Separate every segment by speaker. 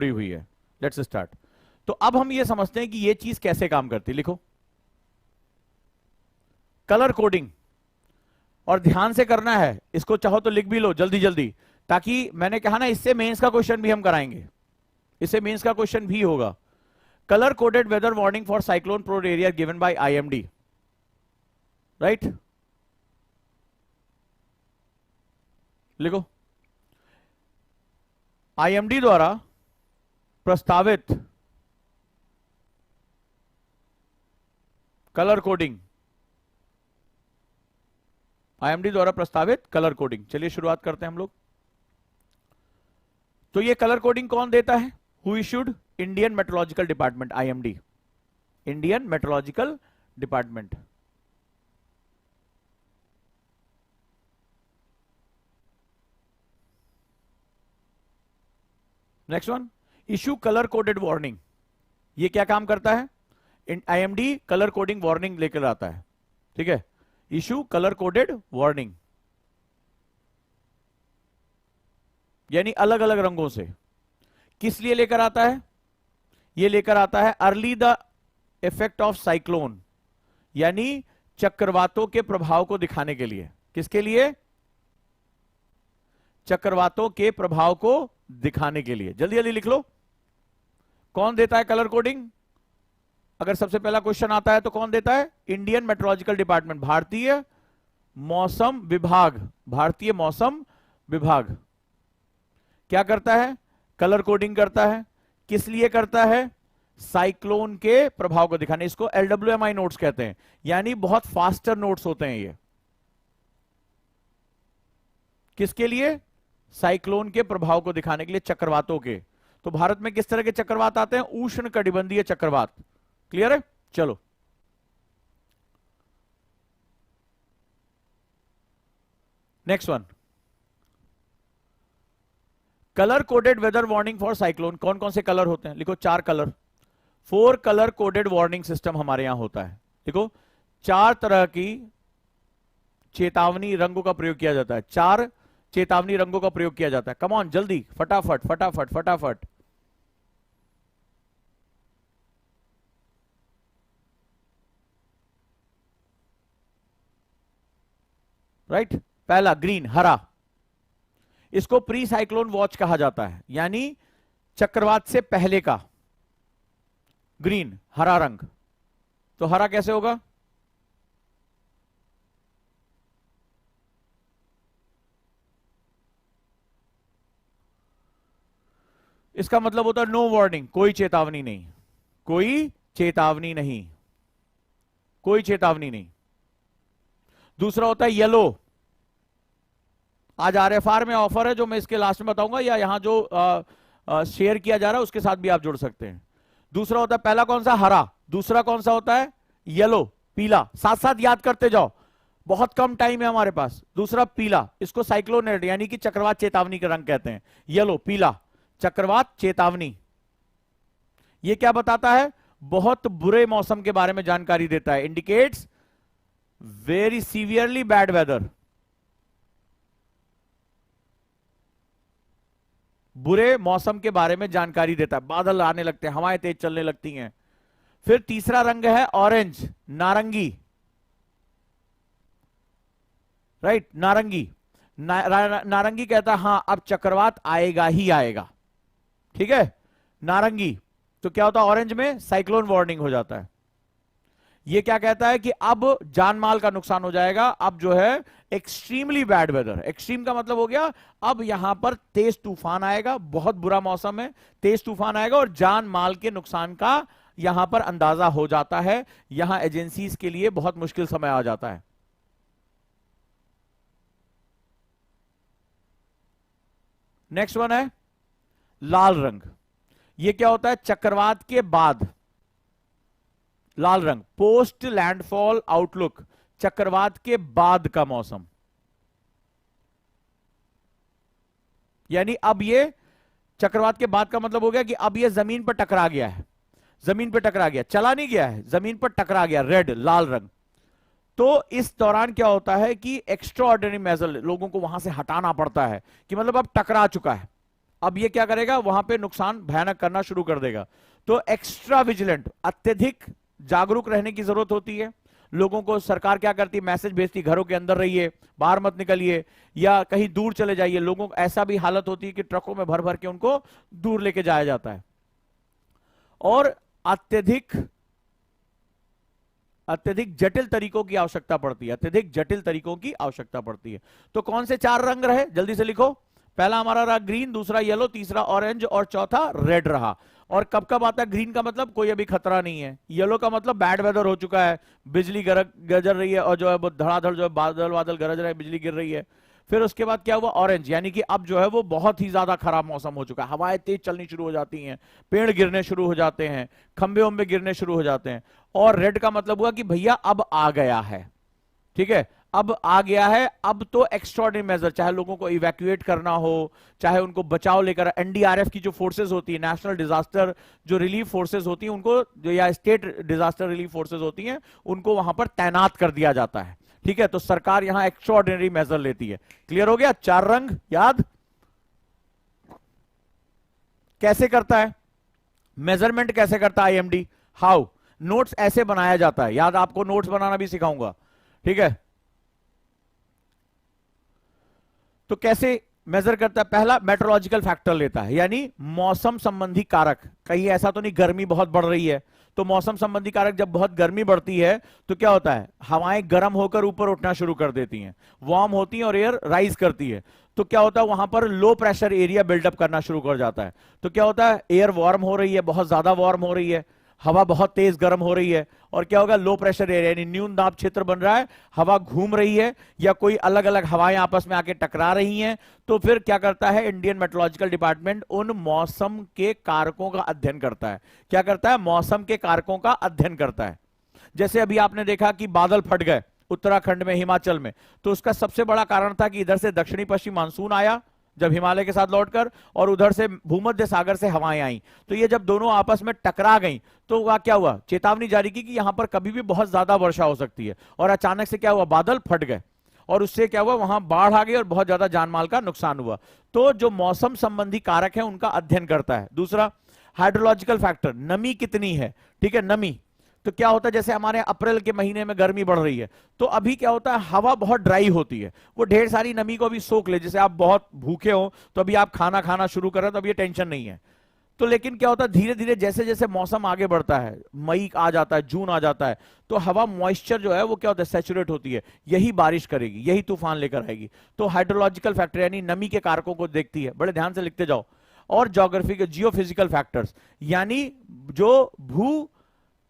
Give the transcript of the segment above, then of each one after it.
Speaker 1: हुई है। Let's start. तो अब हम ये समझते हैं कि ये चीज कैसे काम करती है। लिखो कलर कोडिंग, और ध्यान से करना है, इसको चाहो तो लिख भी लो जल्दी जल्दी, ताकि मैंने कहा ना इससे मेंस का क्वेश्चन भी हम कराएंगे, इससे मेंस का क्वेश्चन भी होगा। Colour coded weather warning for cyclone prone area given by IMD, right. लिखो आईएमडी द्वारा प्रस्तावित कलर कोडिंग, आईएमडी द्वारा प्रस्तावित कलर कोडिंग। चलिए शुरुआत करते हैं हम लोग। तो ये कलर कोडिंग कौन देता है? Who issued? Indian Meteorological Department, IMD, Indian Meteorological Department. Next one, issue colour coded warning. ये क्या काम करता है? आईएमडी कलर कोडिंग वार्निंग लेकर आता है, ठीक है। इशू कलर कोडेड वार्निंग, यानी अलग अलग रंगों से। किस लिए लेकर आता है? ये लेकर आता है early the effect of cyclone, यानी चक्रवातों के प्रभाव को दिखाने के लिए। किसके लिए? चक्रवातों के प्रभाव को दिखाने के लिए। जल्दी जल्दी लिख लो, कौन देता है कलर कोडिंग? अगर सबसे पहला क्वेश्चन आता है तो कौन देता है? इंडियन मेट्रोलॉजिकल डिपार्टमेंट, भारतीय मौसम विभाग। भारतीय मौसम विभाग क्या करता है? कलर कोडिंग करता है। किस लिए करता है? साइक्लोन के प्रभाव को दिखाने। इसको एलडब्ल्यूएमआई नोट्स कहते हैं, यानी बहुत फास्टर नोट्स होते हैं ये। किसके लिए? साइक्लोन के प्रभाव को दिखाने के लिए, चक्रवातों के। तो भारत में किस तरह के चक्रवात आते हैं? उष्ण कटिबंधीय चक्रवात। क्लियर है? चलो next one, colour coded weather warning for cyclone. कौन कौन से कलर होते हैं? लिखो 4 colour. 4 colour coded warning system हमारे यहां होता है। देखो 4 तरह की चेतावनी रंगों का प्रयोग किया जाता है। 4 चेतावनी रंगों का प्रयोग किया जाता है। कम ऑन जल्दी, फटाफट फटाफट फटाफट। राइट, पहला ग्रीन, हरा। इसको प्री साइक्लोन वॉच कहा जाता है, यानी चक्रवात से पहले का ग्रीन, हरा रंग। तो हरा कैसे होगा? इसका मतलब होता है नो वार्निंग, कोई चेतावनी नहीं, कोई चेतावनी नहीं, कोई चेतावनी नहीं। दूसरा होता है येलो। आज आरएफआर में ऑफर है जो मैं इसके लास्ट में बताऊंगा, या यहां जो शेयर किया जा रहा है उसके साथ भी आप जुड़ सकते हैं। दूसरा होता है, पहला कौन सा? हरा। दूसरा कौन सा होता है? येलो, पीला। साथ साथ याद करते जाओ, बहुत कम टाइम है हमारे पास। दूसरा पीला, इसको साइक्लोनेट यानी कि चक्रवात चेतावनी का रंग कहते हैं। येलो, पीला, चक्रवात चेतावनी। ये क्या बताता है? बहुत बुरे मौसम के बारे में जानकारी देता है। Indicates very severely bad weather, बुरे मौसम के बारे में जानकारी देता है। बादल आने लगते हैं, हवाएं तेज चलने लगती हैं। फिर तीसरा रंग है ऑरेंज, नारंगी। राइट, नारंगी। नारंगी कहता है हां अब चक्रवात आएगा ही आएगा, ठीक है, नारंगी। तो क्या होता है? ऑरेंज में साइक्लोन वार्निंग हो जाता है। ये क्या कहता है कि अब जानमाल का नुकसान हो जाएगा, अब जो है एक्सट्रीमली बैड वेदर। एक्सट्रीम का मतलब हो गया अब यहां पर तेज तूफान आएगा, बहुत बुरा मौसम है, तेज तूफान आएगा और जान माल के नुकसान का यहां पर अंदाजा हो जाता है। यहां एजेंसीज के लिए बहुत मुश्किल समय आ जाता है। नेक्स्ट वन है लाल रंग। ये क्या होता है? चक्रवात के बाद, लाल रंग, पोस्ट लैंडफॉल आउटलुक, चक्रवात के बाद का मौसम। यानी अब ये चक्रवात के बाद का मतलब हो गया कि अब ये जमीन पर टकरा गया है, जमीन पर टकरा गया, चला नहीं गया है, जमीन पर टकरा गया, रेड, लाल रंग। तो इस दौरान क्या होता है कि एक्स्ट्रा ऑर्डिनरी मेजर लोगों को वहां से हटाना पड़ता है, कि मतलब अब टकरा चुका है, अब ये क्या करेगा, वहां पे नुकसान भयानक करना शुरू कर देगा। तो एक्स्ट्रा विजिलेंट, अत्यधिक जागरूक रहने की जरूरत होती है। लोगों को सरकार क्या करती है, मैसेज भेजती, घरों के अंदर रहिए, बाहर मत निकलिए, या कहीं दूर चले जाइए। लोगों को ऐसा भी हालत होती है कि ट्रकों में भर भर के उनको दूर लेके जाया जाता है। और अत्यधिक जटिल तरीकों की आवश्यकता पड़ती है, अत्यधिक जटिल तरीकों की आवश्यकता पड़ती है। तो कौन से 4 रंग रहे, जल्दी से लिखो। पहला हमारा रहा ग्रीन, दूसरा येलो, तीसरा ऑरेंज और चौथा रेड रहा। और कब कब आता है ग्रीन का मतलब कोई अभी खतरा नहीं है, येलो का मतलब बैड वेदर हो चुका है, बिजली गरज रही है और जो है वो धड़ाधड़ जो है बादल गरज रहे हैं, बिजली गिर रही है। फिर उसके बाद क्या हुआ, ऑरेंज, यानी कि अब जो है वो बहुत ही ज्यादा खराब मौसम हो चुका है, हवाएं तेज चलनी शुरू हो जाती हैं, पेड़ गिरने शुरू हो जाते हैं, खंबे उम्बे गिरने शुरू हो जाते हैं। और रेड का मतलब हुआ कि भैया अब आ गया है, ठीक है, अब आ गया है। अब तो एक्स्ट्राऑर्डिनरी मेजर, चाहे लोगों को इवैक्यूएट करना हो, चाहे उनको बचाव लेकर, एनडीआरएफ की जो फोर्सेस होती है, नेशनल डिजास्टर जो रिलीफ फोर्सेस होती हैं, उनको जो, या स्टेट डिजास्टर रिलीफ फोर्सेस होती हैं, उनको वहां पर तैनात कर दिया जाता है। ठीक है, तो सरकार यहां एक्स्ट्राऑर्डिनरी मेजर लेती है। क्लियर हो गया, 4 रंग याद कैसे करता है, मेजरमेंट कैसे करता है आईएमडी, हाउ, नोट्स ऐसे बनाया जाता है, याद आपको नोट्स बनाना भी सिखाऊंगा, ठीक है। तो कैसे मेजर करता है, पहला मेट्रोलॉजिकल फैक्टर लेता है, यानी मौसम संबंधी कारक। कहीं ऐसा तो नहीं गर्मी बहुत बढ़ रही है, तो मौसम संबंधी कारक, जब बहुत गर्मी बढ़ती है तो क्या होता है, हवाएं गर्म होकर ऊपर उठना शुरू कर देती हैं, वार्म होती हैं और एयर राइज करती है। तो क्या होता है, वहां पर लो प्रेशर एरिया बिल्डअप करना शुरू कर जाता है। तो क्या होता है, एयर वार्म हो रही है, बहुत ज्यादा वार्म हो रही है, हवा बहुत तेज गर्म हो रही है, और क्या होगा, लो प्रेशर एरिया यानी न्यून दाब क्षेत्र बन रहा है, हवा घूम रही है, या कोई अलग अलग हवाएं आपस में आके टकरा रही हैं। तो फिर क्या करता है इंडियन मेट्रोलॉजिकल डिपार्टमेंट, उन मौसम के कारकों का अध्ययन करता है। क्या करता है, मौसम के कारकों का अध्ययन करता है। जैसे अभी आपने देखा कि बादल फट गए उत्तराखंड में, हिमाचल में, तो उसका सबसे बड़ा कारण था कि इधर से दक्षिणी पश्चिम मानसून आया जब हिमालय के साथ लौटकर, और उधर से भूमध्य सागर से हवाएं आई। तो ये जब दोनों आपस में टकरा गई तो वह क्या हुआ, चेतावनी जारी की कि यहां पर कभी भी बहुत ज्यादा वर्षा हो सकती है, और अचानक से क्या हुआ, बादल फट गए, और उससे क्या हुआ, वहां बाढ़ आ गई और बहुत ज्यादा जानमाल का नुकसान हुआ। तो जो मौसम संबंधी कारक है उनका अध्ययन करता है। दूसरा हाइड्रोलॉजिकल फैक्टर, नमी कितनी है, ठीक है, नमी। तो क्या होता है, जैसे हमारे अप्रैल के महीने में गर्मी बढ़ रही है, तो अभी क्या होता है, हवा बहुत ड्राई होती है, वो ढेर सारी नमी को अभी सोख ले। जैसे आप बहुत भूखे हो तो अभी आप खाना खाना शुरू कर रहे हो, तो अभी ये टेंशन नहीं है। तो लेकिन क्या होता है, धीरे धीरे जैसे जैसे मौसम आगे बढ़ता है, मई आ जाता है, जून आ जाता है, तो हवा मॉइस्चर जो है वो क्या होता है, सैचुरेट होती है, यही बारिश करेगी, यही तूफान लेकर आएगी। तो हाइड्रोलॉजिकल फैक्टर यानी नमी के कारकों को देखती है, बड़े ध्यान से लिखते जाओ। और ज्योग्राफी के जियोफिजिकल फैक्टर्स, यानी जो भू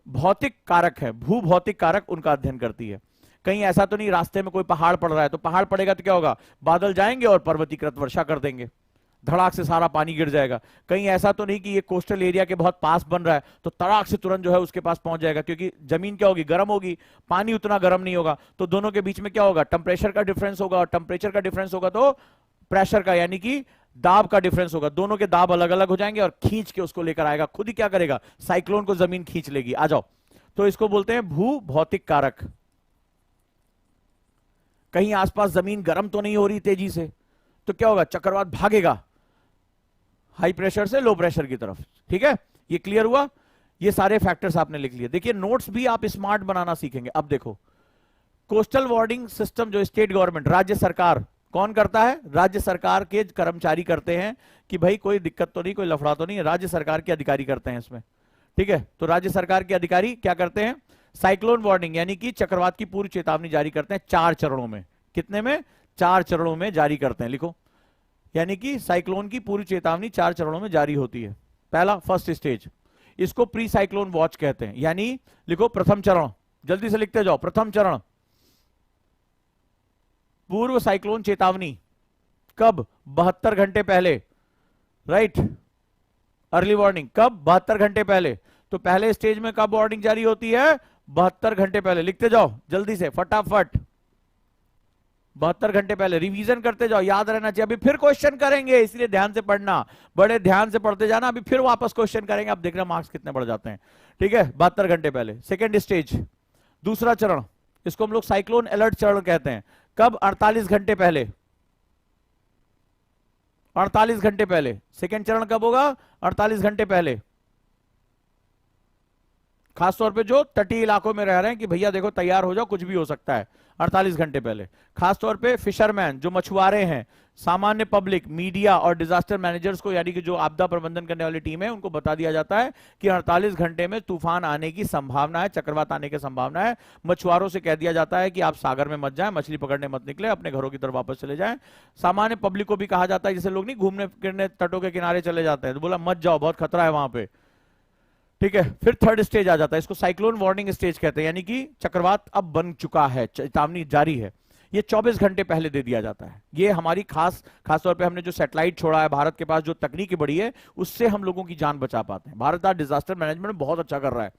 Speaker 1: भौतिक कारक है, भू भौतिक कारक, उनका अध्ययन करती है। कहीं ऐसा तो नहीं रास्ते में कोई पहाड़ पड़ रहा है, तो पहाड़ पड़ेगा तो क्या होगा, बादल जाएंगे और पर्वतीकृत वर्षा कर देंगे, धड़ाक से सारा पानी गिर जाएगा। कहीं ऐसा तो नहीं कि ये कोस्टल एरिया के बहुत पास बन रहा है तो तड़ाक से तुरंत जो है उसके पास पहुंच जाएगा, क्योंकि जमीन क्या होगी, गर्म होगी, पानी उतना गर्म नहीं होगा। तो दोनों के बीच में क्या होगा, टेम्परेचर का डिफरेंस होगा, और टेम्परेचर का डिफरेंस होगा तो प्रेशर का यानी कि दाब का डिफरेंस होगा, दोनों के दाब अलग अलग हो जाएंगे और खींच के उसको लेकर आएगा, खुद ही क्या करेगा, साइक्लोन को जमीन खींच लेगी। आ जाओ, तो इसको बोलते हैं भू भौतिक कारक। कहीं आसपास जमीन गर्म तो नहीं हो रही तेजी से, तो क्या होगा, चक्रवात भागेगा हाई प्रेशर से लो प्रेशर की तरफ। ठीक है, ये क्लियर हुआ, ये सारे फैक्टर्स आपने लिख लिए। देखिए नोट्स भी आप स्मार्ट बनाना सीखेंगे। अब देखो, कोस्टल वार्निंग सिस्टम जो स्टेट गवर्नमेंट, राज्य सरकार कौन करता है, राज्य सरकार के कर्मचारी करते हैं, कि भाई कोई दिक्कत तो नहीं, कोई लफड़ा तो नहीं, राज्य सरकार के अधिकारी करते हैं इसमें। ठीक है, तो राज्य सरकार के अधिकारी क्या करते हैं, साइक्लोन वार्निंग यानी कि चक्रवात की पूर्व चेतावनी जारी करते हैं 4 चरणों में। कितने में, 4 चरणों में जारी करते हैं, लिखो। यानी कि साइक्लोन की पूर्व चेतावनी 4 चरणों में जारी होती है। पहला, फर्स्ट स्टेज, इसको प्री साइक्लोन वॉच कहते हैं, यानी लिखो प्रथम चरण, जल्दी से लिखते जाओ। प्रथम चरण, पूर्व साइक्लोन चेतावनी, कब, 72 घंटे पहले, राइट। अर्ली वार्निंग कब, 72 घंटे पहले। तो पहले स्टेज में कब वार्निंग जारी होती है, 72 घंटे पहले। लिखते जाओ जल्दी से, फटाफट, 72 घंटे पहले। रिवीजन करते जाओ, याद रहना चाहिए। अभी फिर क्वेश्चन करेंगे, इसलिए ध्यान से पढ़ना, बड़े ध्यान से पढ़ते जाना। अभी फिर वापस क्वेश्चन करेंगे, आप देखना मार्क्स कितने बढ़ जाते हैं। ठीक है, 72 घंटे पहले। सेकेंड स्टेज, दूसरा चरण, इसको हम लोग साइक्लोन अलर्ट चरण कहते हैं। कब, 48 घंटे पहले। 48 घंटे पहले। सेकेंड चरण कब होगा? 48 घंटे पहले। खासतौर पे जो तटीय इलाकों में रह रहे हैं कि भैया देखो तैयार हो जाओ, कुछ भी हो सकता है, 48 घंटे पहले। खासतौर पे फिशरमैन, जो मछुआरे हैं, सामान्य पब्लिक, मीडिया और डिजास्टर मैनेजर्स को, यानी कि जो आपदा प्रबंधन करने वाली टीम है, उनको बता दिया जाता है कि 48 घंटे में तूफान आने की संभावना है, चक्रवात आने की संभावना है। मछुआरों से कह दिया जाता है कि आप सागर में मत जाएं, मछली पकड़ने मत निकले, अपने घरों की तरफ वापस चले जाएं। सामान्य पब्लिक को भी कहा जाता है, जैसे लोग नहीं घूमने फिरने तटों के किनारे चले जाते हैं, तो बोला मत जाओ, बहुत खतरा है वहां पे। ठीक है, फिर थर्ड स्टेज आ जाता है, इसको साइक्लोन वार्निंग स्टेज कहते हैं, यानी कि चक्रवात अब बन चुका है, चेतावनी जारी है। ये 24 घंटे पहले दे दिया जाता है। ये हमारी खास तौर पे हमने जो सैटेलाइट छोड़ा है, भारत के पास जो तकनीकी बढ़ी है, उससे हम लोगों की जान बचा पाते हैं। भारत आज डिजास्टर मैनेजमेंट में बहुत अच्छा कर रहा है।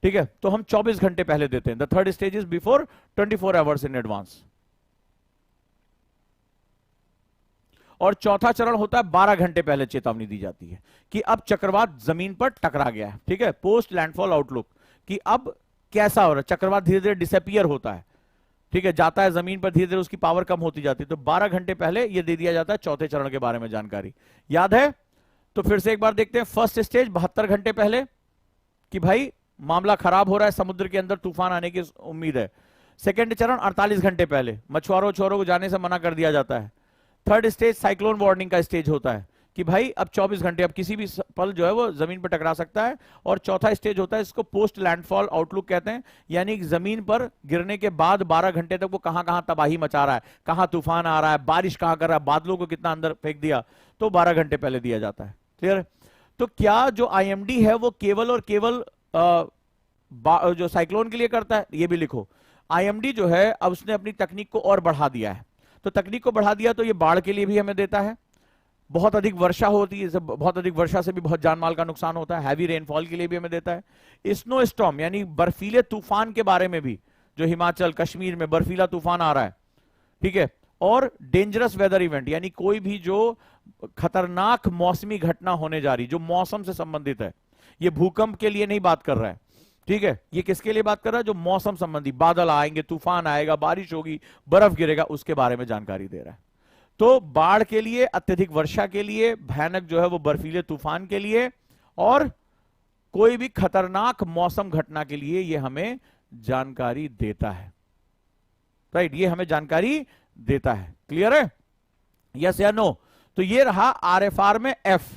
Speaker 1: ठीक है, तो हम 24 घंटे पहले देते हैं। The third stage is before 24 hours in advance. और चौथा चरण होता है 12 घंटे पहले चेतावनी दी जाती है कि अब चक्रवात जमीन पर टकरा गया है। ठीक है, पोस्ट लैंडफॉल आउटलुक, कि अब कैसा हो रहा है, चक्रवात धीरे धीरे डिसअपियर होता है। ठीक है, जाता है जमीन पर, धीरे धीरे उसकी पावर कम होती जाती है। तो 12 घंटे पहले यह दे दिया जाता है चौथे चरण के बारे में जानकारी। याद है? तो फिर से एक बार देखते हैं। फर्स्ट स्टेज 72 घंटे पहले कि भाई मामला खराब हो रहा है, समुद्र के अंदर तूफान आने की उम्मीद है। सेकेंड चरण 48 घंटे पहले मछुआरों को जाने से मना कर दिया जाता है। थर्ड स्टेज साइक्लोन वार्निंग का स्टेज होता है कि भाई अब 24 घंटे, अब किसी भी पल जो है वो जमीन पर टकरा सकता है। और चौथा स्टेज होता है, इसको पोस्ट लैंडफॉल आउटलुक कहते हैं, यानी जमीन पर गिरने के बाद 12 घंटे तक वो कहां कहां तबाही मचा रहा है, कहां तूफान आ रहा है, बारिश कहां कर रहा है, बादलों को कितना अंदर फेंक दिया, तो 12 घंटे पहले दिया जाता है। क्लियर? तो क्या जो आईएमडी है वो केवल और केवल जो साइक्लोन के लिए करता है? ये भी लिखो। आईएमडी जो है अब उसने अपनी तकनीक को और बढ़ा दिया है। तो तकनीक को बढ़ा दिया तो ये बाढ़ के लिए भी हमें देता है, बहुत अधिक वर्षा होती है, बहुत अधिक वर्षा से भी बहुत जानमाल का नुकसान होता है, हैवी रेनफॉल के लिए भी हमें देता है। स्नो स्टॉर्म यानी बर्फीले तूफान के बारे में भी, जो हिमाचल कश्मीर में बर्फीला तूफान आ रहा है, ठीक है, और डेंजरस वेदर इवेंट यानी कोई भी जो खतरनाक मौसमी घटना होने जा रही, जो मौसम से संबंधित है। ये भूकंप के लिए नहीं बात कर रहा है, ठीक है, ये किसके लिए बात कर रहा है? जो मौसम संबंधी, बादल आएंगे, तूफान आएगा, बारिश होगी, बर्फ गिरेगा, उसके बारे में जानकारी दे रहा है। तो बाढ़ के लिए, अत्यधिक वर्षा के लिए, भयानक जो है वो बर्फीले तूफान के लिए, और कोई भी खतरनाक मौसम घटना के लिए ये हमें जानकारी देता है। राइट, ये हमें जानकारी देता है। क्लियर है? यस या नो? तो ये रहा आरएफआर में एफ।